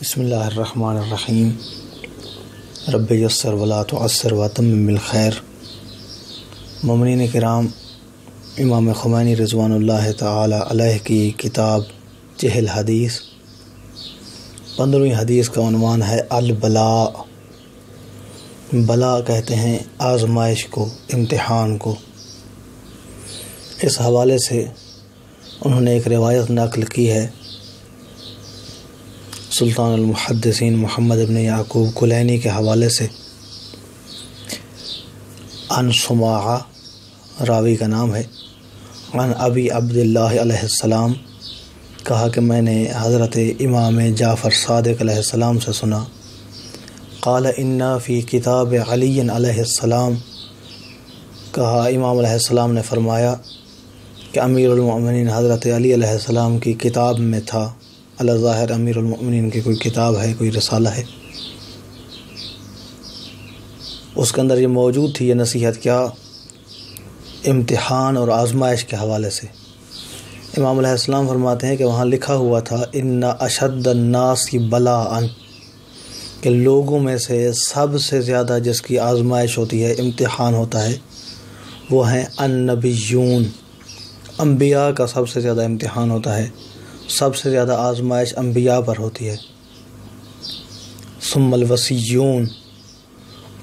بسم اللہ الرحمن الرحیم رب یسر ولا تعسر وتمم بالخیر۔ مومنین کرام، امام خمینی رضوان اللہ تعالی علیہ کی کتاب جہل حدیث 15ویں حدیث کا عنوان ہے البلاء۔ بلا کہتے ہیں آزمائش کو، امتحان کو۔ اس حوالے سے انہوں نے ایک روایت نقل کی ہے سلطان المحدثین محمد ابن یعقوب کلینی کے حوالے سے، عن سماعہ راوی کا نام ہے، عن ابی عبداللہ علیہ السلام، کہا کہ میں نے حضرت امام جعفر صادق علیہ السلام سے سنا، قال انا فی کتاب علی علیہ السلام، کہا امام علیہ السلام نے فرمایا کہ امیر المؤمنین حضرت علی علیہ السلام کی کتاب میں تھا۔ اللہ ظاہر امیر المؤمنین کی کوئی کتاب ہے، کوئی رسالہ ہے، اس کے اندر یہ موجود تھی یہ نصیحت، کیا؟ امتحان اور آزمائش کے حوالے سے۔ امام علیہ السلام فرماتے ہیں کہ وہاں لکھا ہوا تھا ان اشد الناس بلاء، کہ لوگوں میں سے سب سے زیادہ جس کی آزمائش ہوتی ہے، امتحان ہوتا ہے، وہ ہیں النبیون۔ انبیاء کا سب سے زیادہ امتحان ہوتا ہے، سب سے زیادہ آزمائش انبیاء پر ہوتی ہے۔ ثم الوصیون،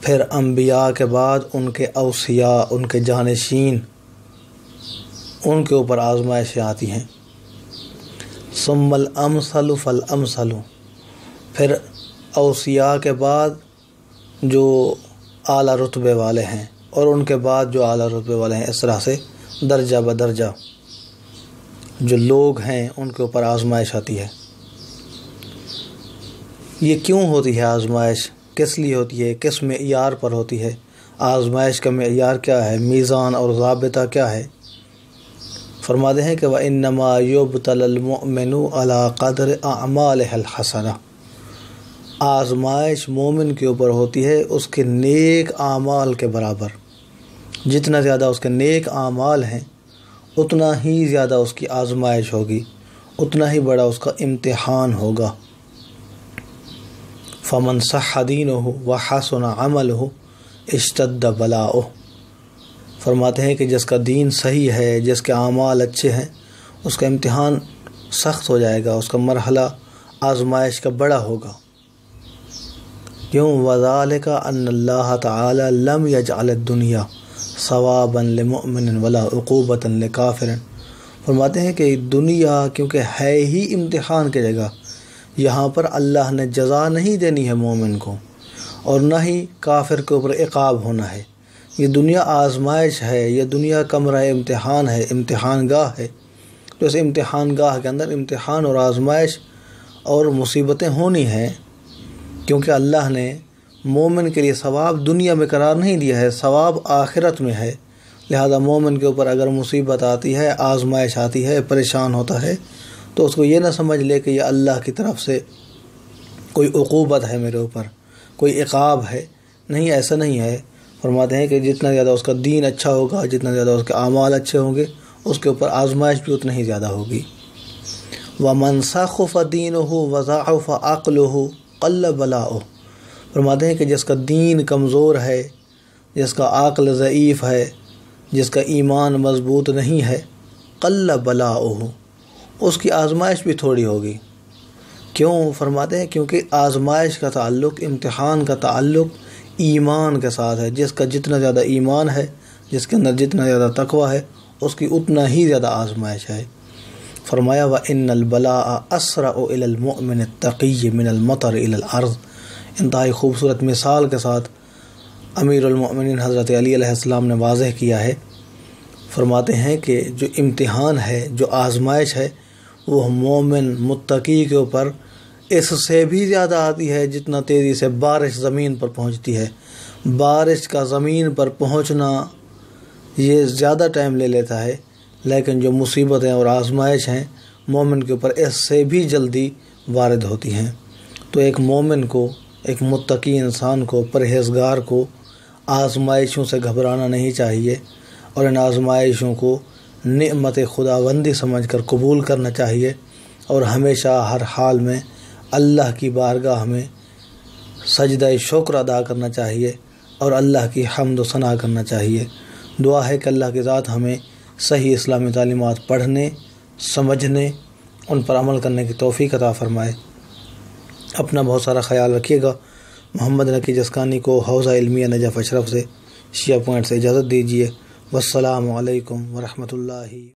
پھر انبیاء کے بعد ان کے اوصیاء، ان کے جانشین، ان کے اوپر آزمائشیں آتی ہیں۔ ثم الامثل فالامثل، پھر اوصیاء کے بعد جو اعلیٰ رتبے والے ہیں اور ان کے بعد جو اعلیٰ رتبے والے ہیں، اس طرح سے درجہ بدرجہ جو لوگ ہیں ان کے اوپر آزمائش آتی ہے۔ یہ کیوں ہوتی ہے آزمائش؟ کس لیے ہوتی ہے؟ کس معیار پر ہوتی ہے؟ آزمائش کا معیار کیا ہے؟ میزان اور ضابطہ کیا ہے؟ فرماتے ہیں کہ وَإِنَّمَا يُبْتَلَى الْمُؤْمِنُ عَلَى قَدْرِ أَعْمَالِهِ الْحَسَنَةِ، آزمائش مومن کے اوپر ہوتی ہے اس کے نیک اعمال کے برابر۔ جتنا زیادہ اس کے نیک اعمال ہیں اتنا ہی زیادہ اس کی آزمائش ہوگی، اتنا ہی بڑا اس کا امتحان ہوگا۔ فَمَنْ صَحَّ دِينُهُ وَحَسُنَ عَمَلُهُ اشْتَدَّ بَلَاؤُهُ، فرماتے ہیں کہ جس کا دین صحیح ہے، جس کے اعمال اچھے ہیں، اس کا امتحان سخت ہو جائے گا، اس کا مرحلہ آزمائش کا بڑا ہوگا۔ کیوں؟ وَذَلِكَ أَنَّ اللَّهَ تَعَالَى لَمْ يَجْعَلِ الدُّنْيَا ثواباً لِمُؤْمِنٍ وَلَا عُقُوبَةً لِكَافِرٍ، فرماتے ہیں کہ دنیا کیونکہ ہے ہی امتحان کی جگہ، یہاں پر اللہ نے جزا نہیں دینی ہے مومن کو، اور نہ ہی کافر کے اوپر عقاب ہونا ہے۔ یہ دنیا آزمائش ہے، یہ دنیا کمرہ امتحان ہے، امتحان گاہ ہے۔ تو اس امتحان گاہ کے اندر امتحان اور آزمائش اور مصیبتیں ہونی ہیں، کیونکہ اللہ نے مومن کے لیے ثواب دنیا میں قرار نہیں دیا ہے، ثواب آخرت میں ہے۔ لہذا مومن کے اوپر اگر مصیبت آتی ہے، آزمائش آتی ہے، پریشان ہوتا ہے، تو اس کو یہ نہ سمجھ لے کہ یہ اللہ کی طرف سے کوئی عقوبت ہے میرے اوپر، کوئی عقاب ہے۔ نہیں، ایسا نہیں ہے۔ فرماتے ہیں کہ جتنا زیادہ اس کا دین اچھا ہوگا، جتنا زیادہ اس کے اعمال اچھے ہوں گے، اس کے اوپر آزمائش بھی اتنا ہی زیادہ ہوگی۔ وَمَنْ سَخُفَ دِينُهُ وَضَعُفَ عَقْلُهُ قَلَّ بَلَاؤُهُ، فرماتے ہیں کہ جس کا دین کمزور ہے، جس کا عقل ضعیف ہے، جس کا ایمان مضبوط نہیں ہے، قَلَّ بَلَاؤُهُ، اس کی آزمائش بھی تھوڑی ہوگی۔ کیوں؟ فرماتے ہیں کیونکہ آزمائش کا تعلق، امتحان کا تعلق ایمان کے ساتھ ہے۔ جس کا جتنا زیادہ ایمان ہے، جس کے اندر جتنا زیادہ تقوی ہے، اس کی اتنا ہی زیادہ آزمائش ہے۔ فرمایا وَإِنَّ الْبَلَاءَ أَسْرَعُ إِلَى الْمُؤْمِنِ التَّقِيِّ مِنَ الْمَطَرِ إِلَى الْأَرْضِ، انتہائی خوبصورت مثال کے ساتھ امیر المؤمنین حضرت علی علیہ السلام نے واضح کیا ہے۔ فرماتے ہیں کہ جو امتحان ہے، جو آزمائش ہے، وہ مومن متقی کے اوپر اس سے بھی زیادہ آتی ہے جتنا تیزی سے بارش زمین پر پہنچتی ہے۔ بارش کا زمین پر پہنچنا یہ زیادہ ٹائم لے لیتا ہے، لیکن جو مصیبتیں اور آزمائش ہیں مومن کے اوپر اس سے بھی جلدی وارد ہوتی ہیں۔ تو ایک مومن کو، ایک متقی انسان کو، پرہیزگار کو آزمائشوں سے گھبرانا نہیں چاہیے، اور ان آزمائشوں کو نعمت خداوندی سمجھ کر قبول کرنا چاہیے، اور ہمیشہ ہر حال میں اللہ کی بارگاہ میں سجدہ شکر ادا کرنا چاہیے اور اللہ کی حمد و ثنا کرنا چاہیے۔ دعا ہے کہ اللہ کی ذات ہمیں صحیح اسلامی تعلیمات پڑھنے، سمجھنے، ان پر عمل کرنے کی توفیق عطا فرمائے۔ اپنا بہت سارا خیال رکھیے گا۔ محمد نقی جسکانی کو حوزہ علمیہ نجف اشرف سے شیعہ پوائنٹ سے اجازت دیجیے۔ والسلام علیکم ورحمۃ اللہ۔